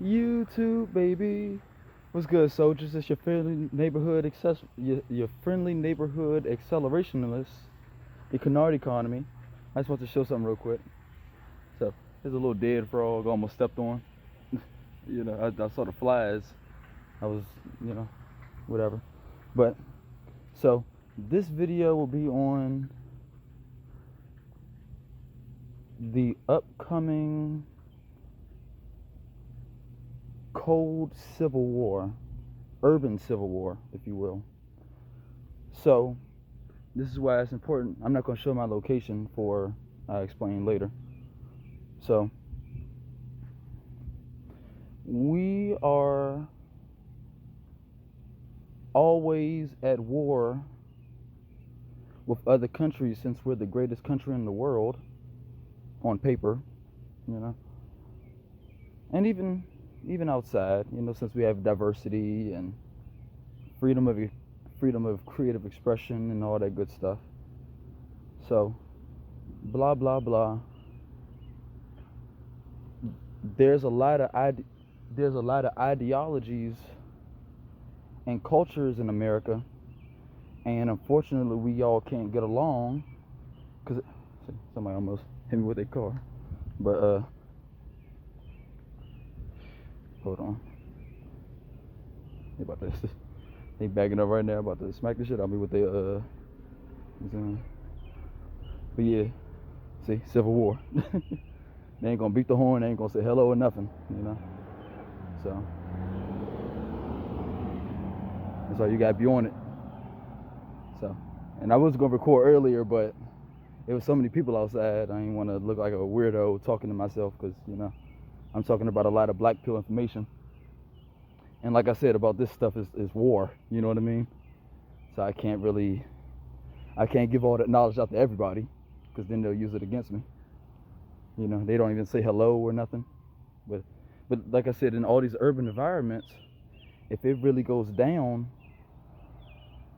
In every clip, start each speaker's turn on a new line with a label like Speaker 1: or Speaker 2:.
Speaker 1: YouTube, baby. What's good, soldiers? It's your friendly neighborhood your friendly neighborhood accelerationalist, the Canard economy. I just want to show something real quick. So there's a little dead frog almost stepped on. I saw the flies. I was, whatever. But so this video will be on the upcoming cold civil war, urban civil war, if you will. So this is why it's important. I'm not going to show my location for I'll explain later. So we are always at war with other countries since we're the greatest country in the world on paper, and even outside, since we have diversity and freedom of creative expression and all that good stuff. So blah blah blah. There's a lot of ideologies and cultures in America, and unfortunately we all can't get along because somebody almost hit me with their car. But hold on. They backing up right now, about to smack the shit out of me with their but yeah, see, civil war. They ain't gonna beat the horn, they ain't gonna say hello or nothing, So that's why you gotta be on it. So, and I was gonna record earlier, but there was so many people outside. I didn't want to look like a weirdo talking to myself because I'm talking about a lot of black pill information. And like I said, about this stuff is war. You know what I mean? So I can't give all that knowledge out to everybody because then they'll use it against me. They don't even say hello or nothing. But like I said, in all these urban environments, if it really goes down,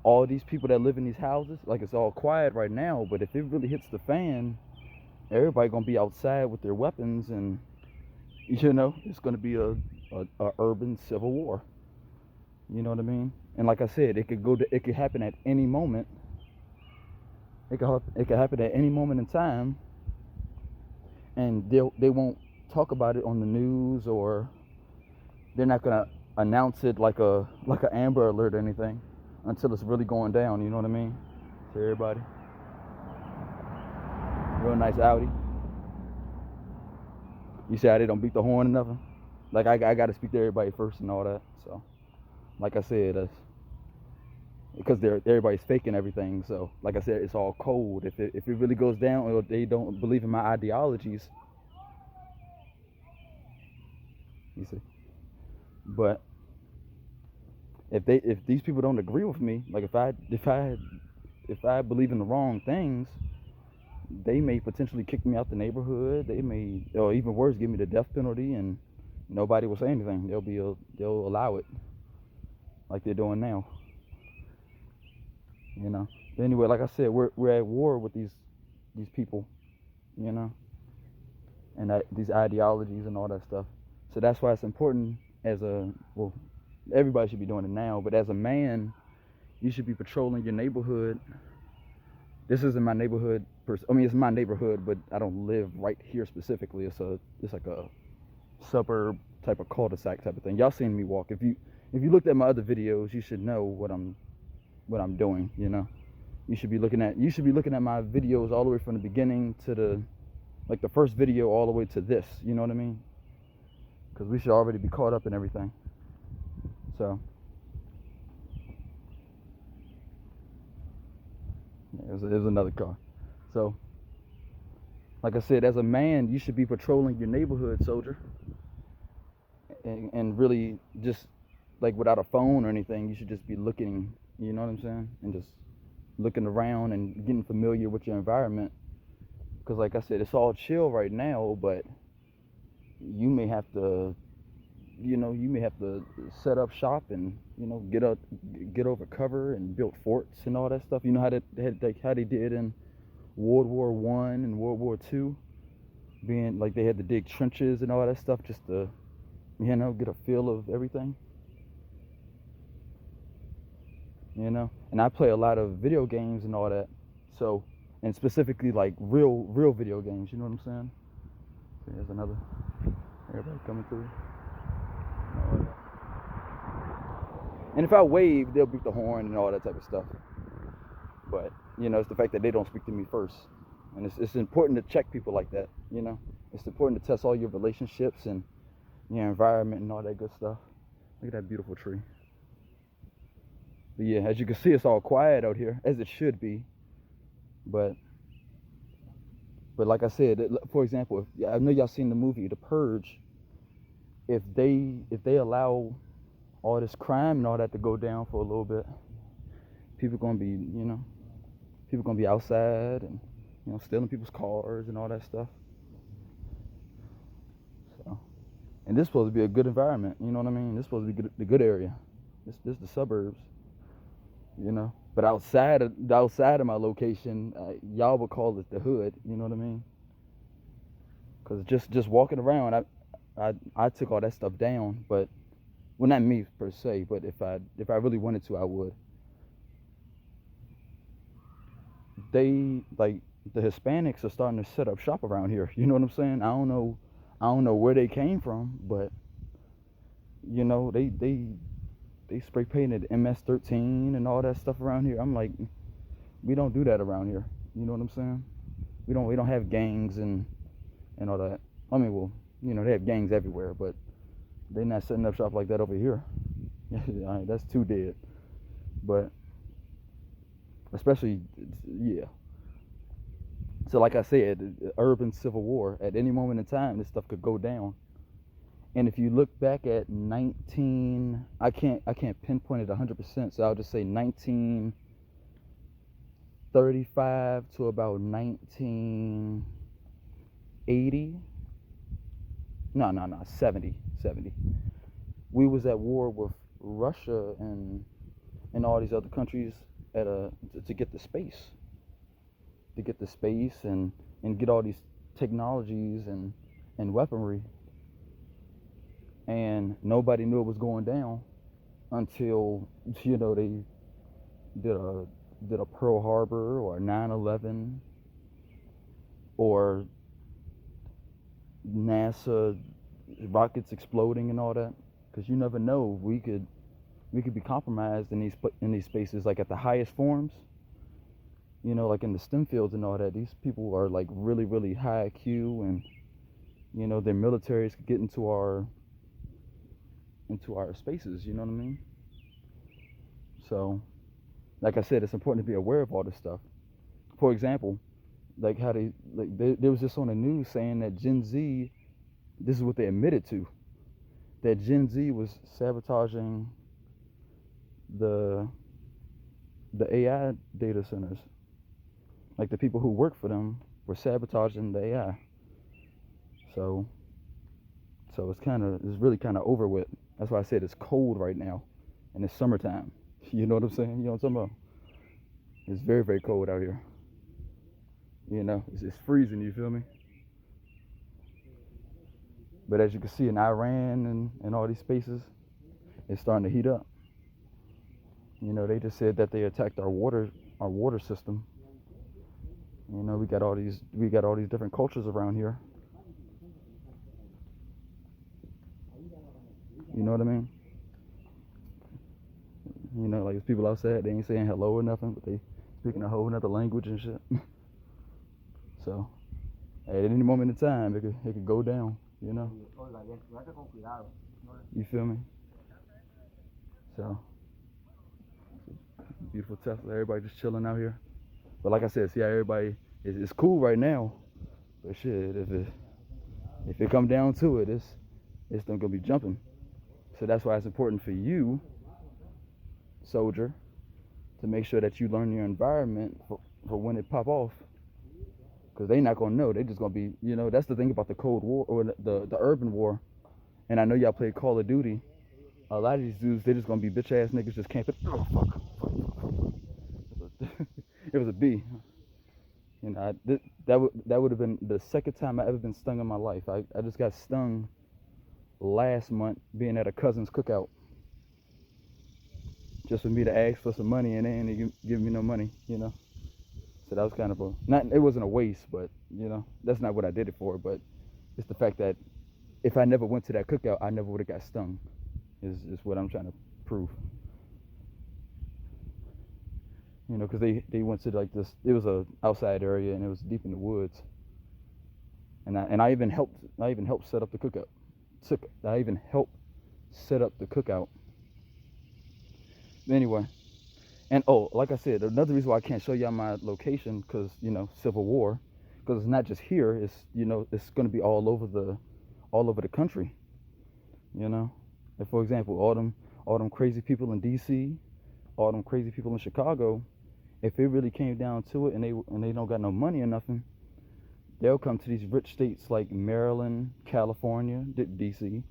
Speaker 1: all these people that live in these houses, like it's all quiet right now, but if it really hits the fan, everybody gonna be outside with their weapons, and it's gonna be a urban civil war. You know what I mean? And like I said, it could happen at any moment. It could happen at any moment in time, and they won't talk about it on the news, or they're not gonna announce it like an Amber Alert or anything until it's really going down. You know what I mean? To everybody, real nice Audi. You see how they don't beat the horn or nothing? Like I got to speak to everybody first and all that. So, like I said, that's because everybody's faking everything. So, like I said, it's all cold. If it really goes down, or they don't believe in my ideologies, you see. But if these people don't agree with me, like if I believe in the wrong things, they may potentially kick me out the neighborhood. They may, or even worse, give me the death penalty, and nobody will say anything. They'll allow it, like they're doing now. But anyway, like I said, we're at war with these people, and these ideologies and all that stuff. So that's why it's important everybody should be doing it now, but as a man, you should be patrolling your neighborhood. This isn't my neighborhood. It's my neighborhood, but I don't live right here specifically. It's like a suburb type of cul-de-sac type of thing. Y'all seen me walk. If you looked at my other videos, you should know what I'm doing. You should be looking at my videos all the way from the beginning to the first video all the way to this. You know what I mean? Because we should already be caught up in everything. So yeah, it was another car. So like I said, as a man, you should be patrolling your neighborhood, soldier, and really just like without a phone or anything, you should just be looking. You know what I'm saying? And just looking around and getting familiar with your environment. Because like I said, it's all chill right now, but you may have to set up shop and get over cover and build forts and all that stuff. You know how they did in World War I and World War II, being like they had to dig trenches and all that stuff just to you know, get a feel of everything, you know. And I play a lot of video games and all that, so, and specifically like real video games, you know what I'm saying? So there's another, everybody coming through. And if I wave, they'll beat the horn and all that type of stuff. But, you know, it's the fact that they don't speak to me first. And it's important to check people like that, you know. It's important to test all your relationships and your environment and all that good stuff. Look at that beautiful tree. But yeah, as you can see, it's all quiet out here, as it should be. But like I said, for example, I know y'all seen the movie The Purge. If they allow all this crime and all that to go down for a little bit, people gonna be, you know, people gonna be outside and, you know, stealing people's cars and all that stuff. So, and this is supposed to be a good environment, you know what I mean? This is supposed to be the good area. This is the suburbs, you know. But outside of my location, y'all would call it the hood, you know what I mean? Cause just walking around, I took all that stuff down, but, well, not me per se, but if I really wanted to, I would. They, like, the Hispanics are starting to set up shop around here. You know what I'm saying? I don't know where they came from, but, you know, they spray painted MS-13 and all that stuff around here. I'm like, we don't do that around here. You know what I'm saying? We don't have gangs and all that. I mean, well, you know, they have gangs everywhere, but they're not setting up shop like that over here. That's too dead. But especially, yeah. So like I said, urban civil war, at any moment in time, this stuff could go down. And if you look back at I can't pinpoint it 100%, so I'll just say 1935 to about 1980. No, 70. We was at war with Russia and all these other countries to get the space. To get the space and get all these technologies and weaponry. And nobody knew it was going down until, you know, they did a Pearl Harbor or 9/11 or NASA rockets exploding and all that. Because you never know, we could be compromised in these spaces, like at the highest forms. You know, like in the STEM fields and all that. These people are like really, really high IQ, and, you know, their militaries could get into our spaces, you know what I mean? So, like I said, it's important to be aware of all this stuff. For example, like how there was just on the news saying that Gen Z, this is what they admitted to, that Gen Z was sabotaging the AI data centers. Like the people who work for them were sabotaging the AI. So it's really kind of over with. That's why I said it's cold right now, and it's summertime. You know what I'm saying? You know what I'm talking about? It's very, very cold out here. You know, it's freezing. You feel me? But as you can see in Iran and all these spaces, it's starting to heat up. You know, they just said that they attacked our water system. You know, we got all these different cultures around here. You know what I mean? You know, like, there's people outside, they ain't saying hello or nothing, but they speaking a whole nother language and shit. So, at any moment in time, it could go down, you know? You feel me? So, beautiful Tesla, everybody just chilling out here. But like I said, see how everybody, it's cool right now, but shit, if it come down to it, it's not gonna be jumping. So that's why it's important for you, soldier, to make sure that you learn your environment for when it pop off. Because they not going to know. They just going to be, you know, that's the thing about the Cold War or the urban war. And I know y'all play Call of Duty. A lot of these dudes, they just going to be bitch ass niggas just camping. Oh, fuck. It was a bee. You know, that would have been the second time I ever been stung in my life. I just got stung last month being at a cousin's cookout just for me to ask for some money and then they give me no money, you know. So that was kind of it wasn't a waste, but you know, that's not what I did it for. But it's the fact that if I never went to that cookout, I never would have got stung. Is what I'm trying to prove. You know, because they went to like this. It was a outside area and it was deep in the woods. And I even helped set up the cookout. I even helped set up the cookout. Anyway, and like I said, another reason why I can't show y'all my location, because you know, Civil War, because it's not just here. It's, you know, it's going to be all over the country. You know, like for example, all them crazy people in D.C., all them crazy people in Chicago. If it really came down to it, and they don't got no money or nothing, they'll come to these rich states like Maryland, California, D.C.,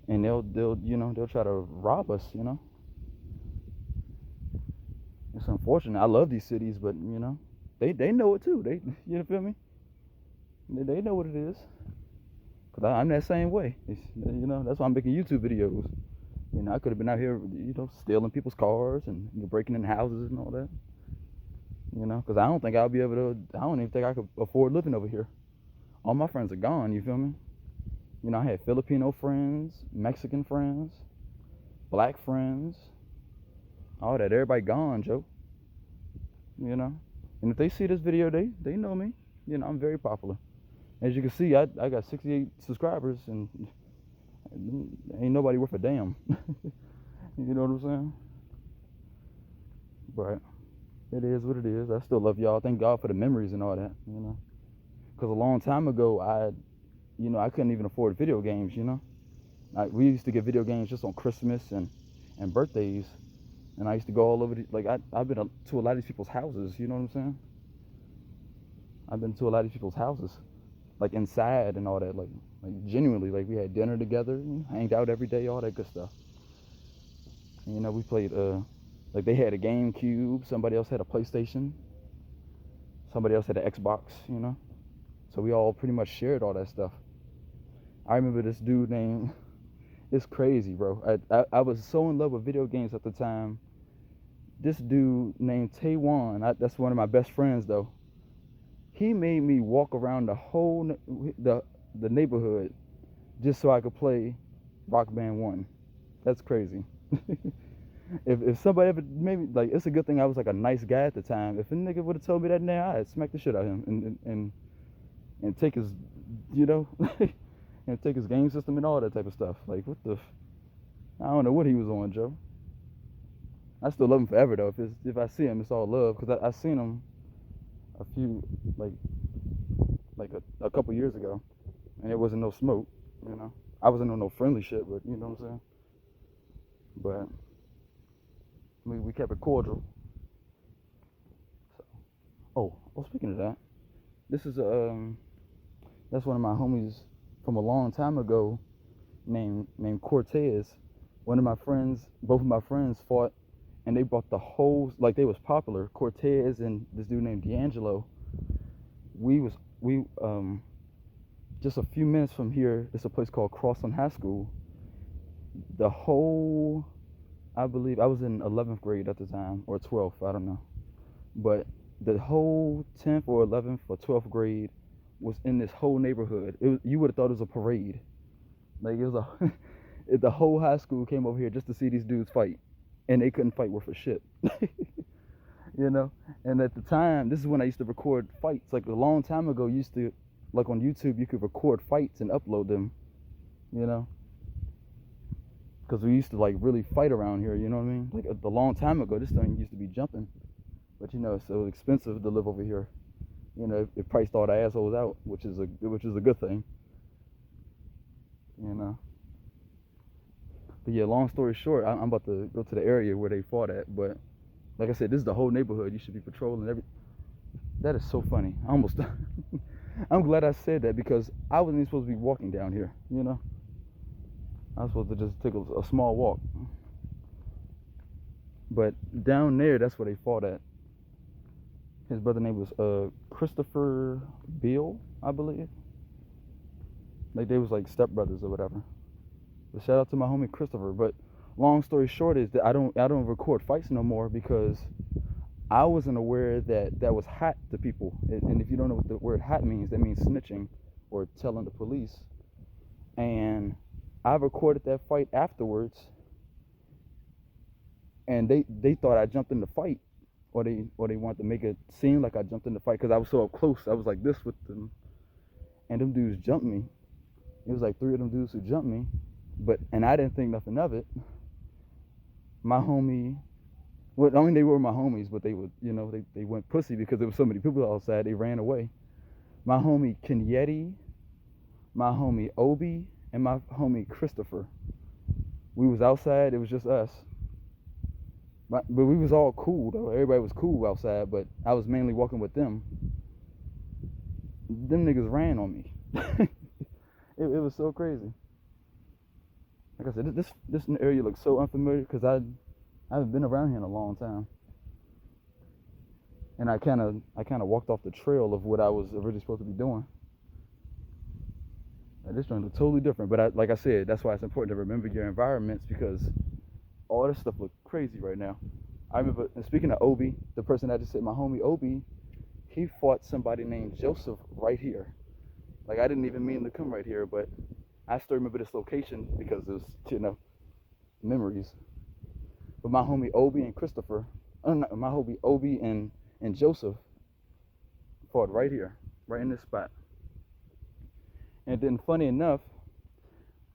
Speaker 1: and they'll try to rob us. You know, it's unfortunate. I love these cities, but you know, they know it too. You feel me? They know what it is. Cause I'm that same way. You know, that's why I'm making YouTube videos. You know, I could have been out here, you know, stealing people's cars and breaking in houses and all that. You know, because I don't think I'll be able to. I don't even think I could afford living over here. All my friends are gone. You feel me? You know, I had Filipino friends, Mexican friends, black friends, all that. Everybody gone, Joe. You know, and if they see this video, they know me. You know, I'm very popular. As you can see, I got 68 subscribers, and ain't nobody worth a damn. You know what I'm saying? But it is what it is. I still love y'all. Thank God for the memories and all that, you know. Because a long time ago, I couldn't even afford video games, you know. We used to get video games just on Christmas and birthdays. And I used to go all over, I've been to a lot of these people's houses, you know what I'm saying? I've been to a lot of these people's houses, like inside and all that, like genuinely, like we had dinner together, hanged out every day, all that good stuff. And, you know, we played, like they had a GameCube, somebody else had a PlayStation, somebody else had an Xbox, you know? So we all pretty much shared all that stuff. I remember this dude named, it's crazy, bro. I was so in love with video games at the time. This dude named Taiwan, that's one of my best friends though. He made me walk around the whole, the neighborhood just so I could play Rock Band 1. That's crazy. If somebody ever maybe like, it's a good thing I was like a nice guy at the time. If a nigga would have told me that now, I'd smack the shit out of him and take his, you know, and take his game system and all that type of stuff. Like what the, I don't know what he was on, Joe. I still love him forever though. If I see him, it's all love, because I seen him a few like a couple years ago, and it wasn't no smoke, you know. I wasn't on no friendly shit, but you know what I'm saying. But we kept it cordial. So, speaking of that, this is that's one of my homies from a long time ago, named Cortez. One of my friends, both of my friends fought, and they bought the whole, like they was popular. Cortez and this dude named D'Angelo. We just a few minutes from here. It's a place called Crossland High School. The whole, I believe I was in 11th grade at the time, or 12th, I don't know. But the whole 10th or 11th or 12th grade was in this whole neighborhood. You would have thought it was a parade. Like it was the whole high school came over here just to see these dudes fight, and they couldn't fight worth a shit. You know. And at the time, this is when I used to record fights. Like a long time ago, used to, like on YouTube, you could record fights and upload them. You know. Because we used to like really fight around here, you know what I mean? Like a long time ago, this thing used to be jumping. But you know, it's so expensive to live over here. You know, it priced all the assholes out, which is a good thing. You know. But yeah, long story short, I'm about to go to the area where they fought at. But like I said, this is the whole neighborhood. You should be patrolling every. That is so funny. I almost. I'm glad I said that, because I wasn't even supposed to be walking down here. You know. I was supposed to just take a small walk. But down there, that's where they fought at. His brother's name was Christopher Beale, I believe. Like they was like stepbrothers or whatever. But shout out to my homie Christopher. But long story short is that I don't record fights no more because I wasn't aware that that was hot to people. And if you don't know what the word hot means, that means snitching or telling the police. And I recorded that fight afterwards, and they thought I jumped in the fight, or they wanted to make it seem like I jumped in the fight because I was so up close. I was like this with them, and them dudes jumped me. It was like 3 of them dudes who jumped me, and I didn't think nothing of it. My homie, well, I mean they were my homies, but they would, they went pussy because there was so many people outside. They ran away. My homie Kenyeti, my homie Obi, and my homie Christopher. We was outside. It was just us. But we was all cool though. Everybody was cool outside, but I was mainly walking with them. Them niggas ran on me. it was so crazy. Like I said, this area looks so unfamiliar because I haven't been around here in a long time, and I kind of walked off the trail of what I was originally supposed to be doing. This joint looked totally different, but like I said, that's why it's important to remember your environments because all this stuff looks crazy right now. I remember, and speaking of Obi, the person I just said, my homie Obi, he fought somebody named Joseph right here. Like I didn't even mean to come right here, but I still remember this location because it was, memories. But my homie Obi and Christopher, my homie Obi and Joseph fought right here, right in this spot. And then funny enough,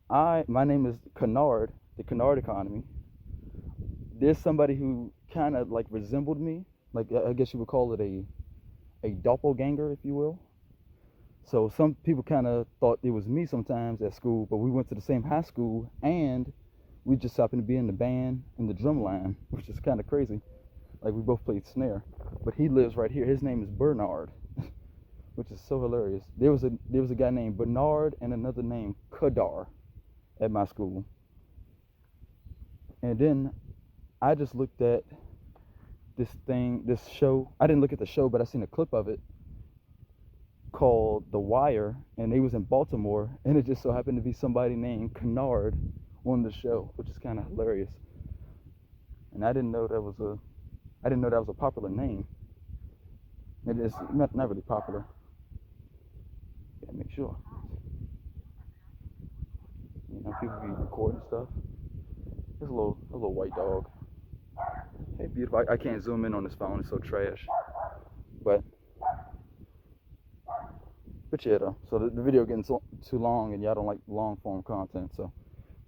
Speaker 1: my name is Kennard, the Kennard economy. There's somebody who kind of like resembled me, like I guess you would call it a doppelganger, if you will. So some people kind of thought it was me sometimes at school, but we went to the same high school and we just happened to be in the band in the drum line, which is kind of crazy. Like we both played snare, but he lives right here. His name is Bernard, which is so hilarious. There was a guy named Bernard and another named Kadar at my school. And then I just looked at this show. I didn't look at the show, but I seen a clip of it called The Wire, and they was in Baltimore, and it just so happened to be somebody named Kennard on the show, which is kind of hilarious. And I didn't know that was a popular name. It is not really popular. Yeah, make sure. People be recording stuff. There's a little white dog. Hey, beautiful. I can't zoom in on this phone. It's so trash. But yeah, though. So the video getting too long, and y'all don't like long form content. So,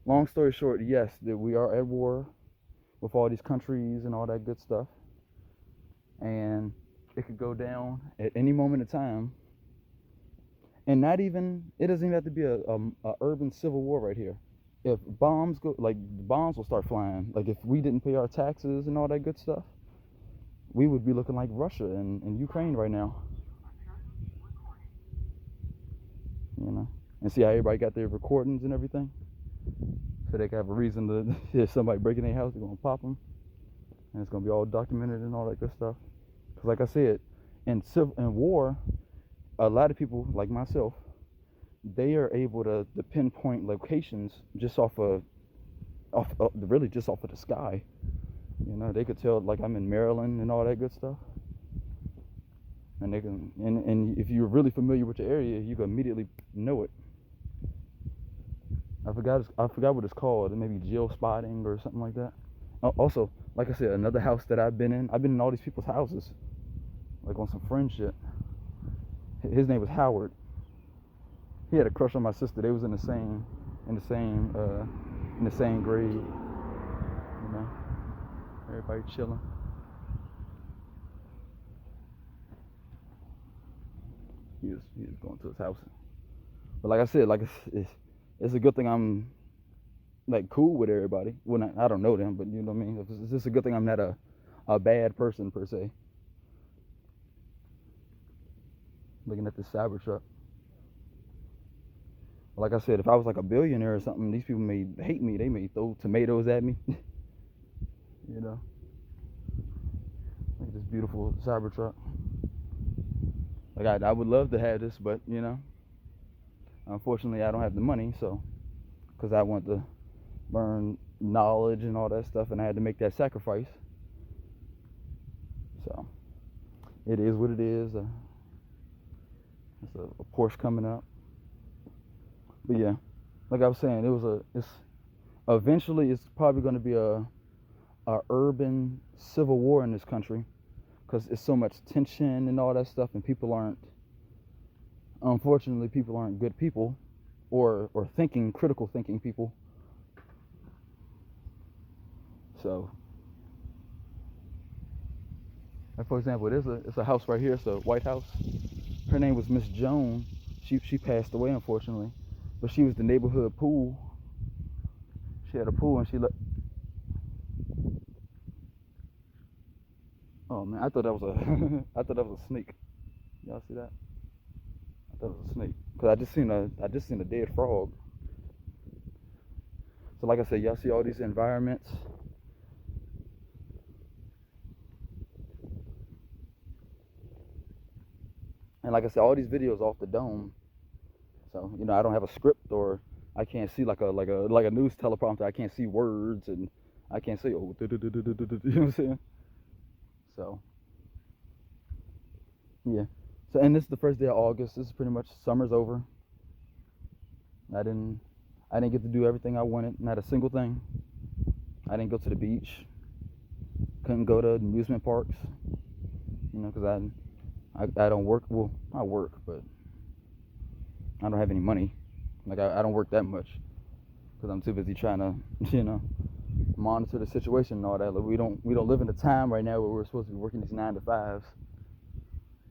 Speaker 1: long story short, yes, that we are at war with all these countries and all that good stuff, and it could go down at any moment in time. And it doesn't even have to be a urban civil war right here. If bombs go, like the bombs will start flying. Like if we didn't pay our taxes and all that good stuff, we would be looking like Russia and Ukraine right now. And see how everybody got their recordings and everything, so they can have a reason to if somebody breaking their house, they're gonna pop them, and it's gonna be all documented and all that good stuff. Because like I said, in war, a lot of people like myself, they are able to pinpoint locations just really just off of the sky. They could tell like I'm in Maryland and all that good stuff. And they can, and if you're really familiar with the area, you can immediately know it. I forgot what it's called. It may be geospotting or something like that. Also, like I said, another house that I've been in all these people's houses, like on some friend shit. His name was Howard. He had a crush on my sister. They was in the same grade. Everybody chilling. He was going to his house. But like I said, like it's a good thing I'm like cool with everybody. Well, I don't know them, but you know what I mean. It's just a good thing I'm not a bad person per se. Looking at this Cybertruck. Like I said, if I was like a billionaire or something, these people may hate me. They may throw tomatoes at me. Look at this beautiful Cybertruck. Like I would love to have this, but unfortunately I don't have the money. So, because I want learn knowledge and all that stuff, and I had to make that sacrifice. So it is what it is. It's a Porsche coming up. But yeah, like I was saying, it's eventually it's probably going to be a urban civil war in this country because it's so much tension and all that stuff, and unfortunately people aren't good people or critical thinking people. So like for example, it's a house right here. It's a White House. Her name was Miss Joan. She passed away, unfortunately, but she was the neighborhood pool. She had a pool, and she let. Oh man, I thought that was a I thought that was a snake. Y'all see that? I thought it was a snake because I just seen a dead frog. So like I said, y'all see all these environments. And like I said, all these videos off the dome. So I don't have a script, or I can't see like a news teleprompter. I can't see words, and I can't say oh, you know what I'm saying? So yeah. So and this is the first day of August. This is pretty much summer's over. I didn't get to do everything I wanted. Not a single thing. I didn't go to the beach. Couldn't go to amusement parks. Because I don't work. Well, I work, but I don't have any money. Like I don't work that much because I'm too busy trying to, monitor the situation and all that. Like we don't live in a time right now where we're supposed to be working these 9 to 5s.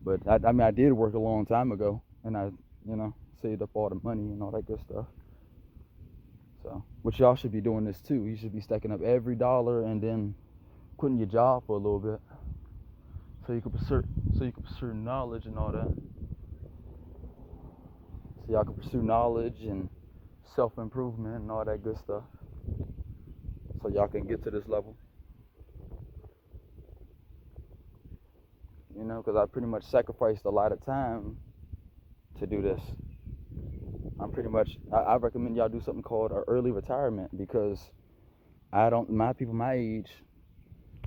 Speaker 1: But I mean, I did work a long time ago, and I, saved up all the money and all that good stuff. So, which y'all should be doing this too. You should be stacking up every dollar and then quitting your job for a little bit, so you can pursue knowledge and all that. So y'all can pursue knowledge and self-improvement and all that good stuff. So y'all can get to this level. Because I pretty much sacrificed a lot of time to do this. I recommend y'all do something called an early retirement, because my people my age,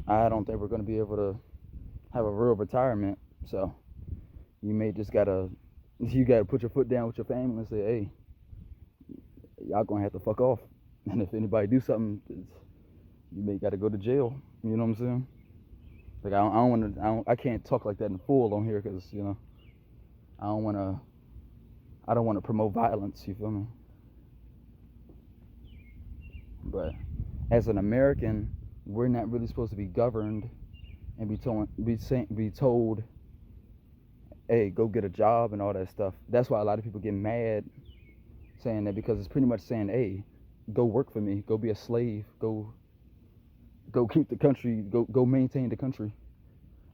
Speaker 1: I don't think we're going to be able to have a real retirement. So you may just gotta put your foot down with your family and say, hey, y'all gonna have to fuck off. And if anybody do something, you may gotta go to jail. You know what I'm saying? Like I can't talk like that in full on here because I don't want to promote violence. You feel me? But as an American, we're not really supposed to be governed and be told, hey, go get a job and all that stuff. That's why a lot of people get mad saying that, because it's pretty much saying, hey, go work for me, go be a slave, go keep the country, go maintain the country,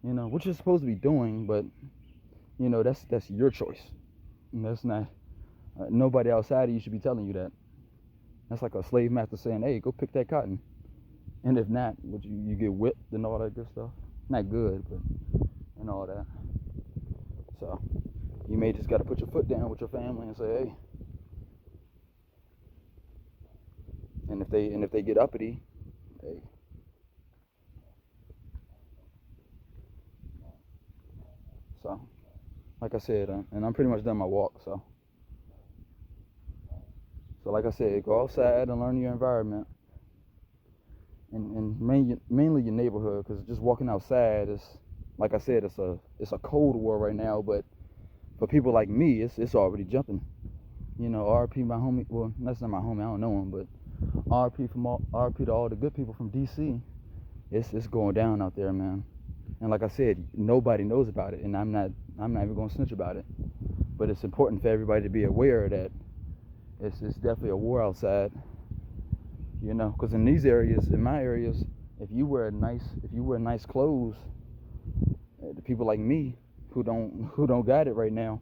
Speaker 1: which you're supposed to be doing. But that's your choice, and that's not nobody outside of you should be telling you that. That's like a slave master saying, hey, go pick that cotton, and if not, you get whipped and all that good stuff. Not good, but and all that. So you may just got to put your foot down with your family and say, hey. And if they get uppity, hey. So, like I said, and I'm pretty much done my walk. So like I said, go outside and learn your environment, and mainly your neighborhood, because just walking outside is, like I said, it's a cold war right now. But for people like me, it's already jumping. RP my homie. Well, that's not my homie. I don't know him, but RP to all the good people from DC. It's going down out there, man. And like I said, nobody knows about it, and I'm not even going to snitch about it. But it's important for everybody to be aware that it's definitely a war outside. Because in these areas, in my areas, if you wear nice clothes, the people like me who don't got it right now,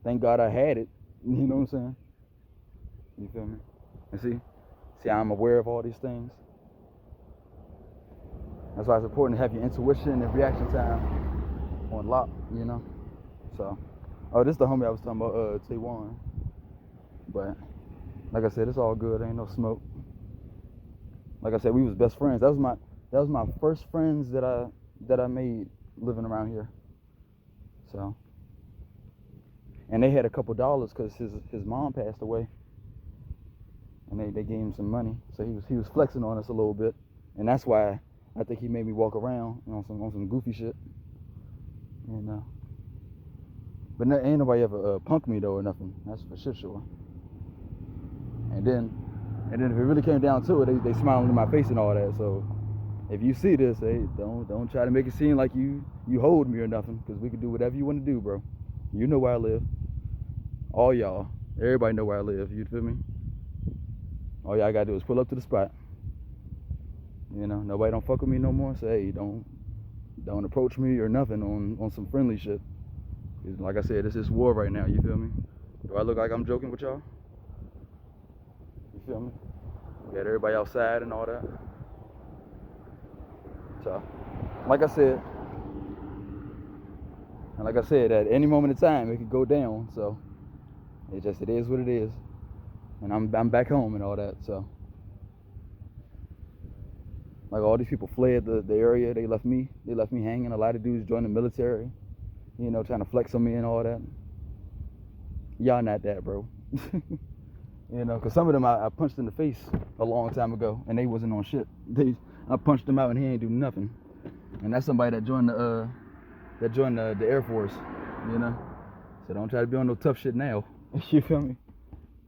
Speaker 1: thank God I had it. You know what I'm saying? You feel me? And see, I'm aware of all these things. That's why it's important to have your intuition and reaction time on lock. So, this is the homie I was talking about, Taiwan. But like I said, it's all good. Ain't no smoke. Like I said, we was best friends. That was my first friends that I made living around here. So, and they had a couple dollars because his mom passed away, and they gave him some money. So he was flexing on us a little bit, and that's why I think he made me walk around on some goofy shit, you know. But ain't nobody ever punked me though or nothing. That's for shit sure. And then if it really came down to it, they smiling in my face and all that. So if you see this, hey, don't try to make it seem like you hold me or nothing, because we can do whatever you want to do, bro. You know where I live. All y'all, everybody know where I live. You feel me? All y'all gotta do is pull up to the spot. You know, nobody don't fuck with me no more. Say, hey, don't approach me or nothing on some friendly shit. Like I said, this is war right now, you feel me? Do I look like I'm joking with y'all? You feel me? Got everybody outside and all that. So, like I said, at any moment in time, it could go down. So, it is what it is. And I'm back home and all that, so. Like, all these people fled the area. They left me hanging. A lot of dudes joined the military, you know, trying to flex on me and all that. Y'all not that, bro. You know, because some of them I punched in the face a long time ago, and they wasn't on shit. I punched them out and he ain't do nothing. And that's somebody that joined the Air Force, you know. So don't try to be on no tough shit now. You feel me?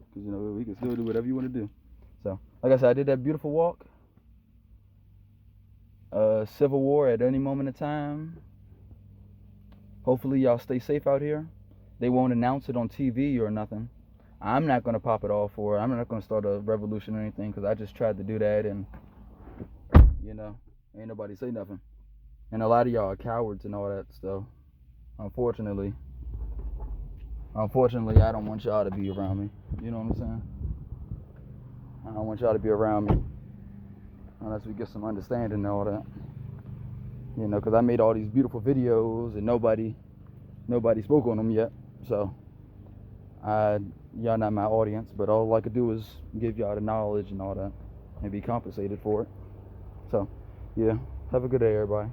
Speaker 1: Because, you know, we can still do whatever you want to do. So, like I said, I did that beautiful walk. Civil war at any moment in time. Hopefully y'all stay safe out here. They won't announce it on TV or nothing. I'm not going to pop it off for it. I'm not going to start a revolution or anything, because I just tried to do that and, you know, ain't nobody say nothing. And a lot of y'all are cowards and all that stuff. Unfortunately, I don't want y'all to be around me. You know what I'm saying? I don't want y'all to be around me unless we get some understanding and all that. You know, because I made all these beautiful videos and nobody spoke on them yet. So, y'all not my audience, but all I could do is give y'all the knowledge and all that and be compensated for it. So, yeah, have a good day, everybody.